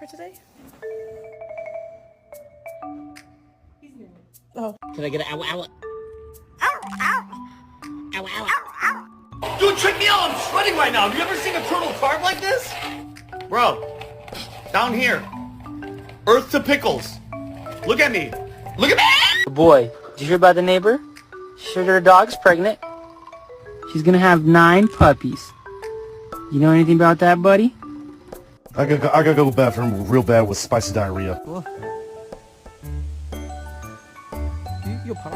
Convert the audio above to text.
for today? Oh. Can I get an ow ow? Ow, ow. Ow ow. Ow, ow. Dude, check me out. I'm sweating right now. Have you ever seen a turtle carve like this? Bro, down here. Earth to pickles. Look at me. Look at me. Boy, did you hear about the neighbor? She heard her dog's pregnant. She's gonna have 9 puppies. You know anything about that, buddy? I gotta go to the bathroom real bad with spicy diarrhea. Yo, pop.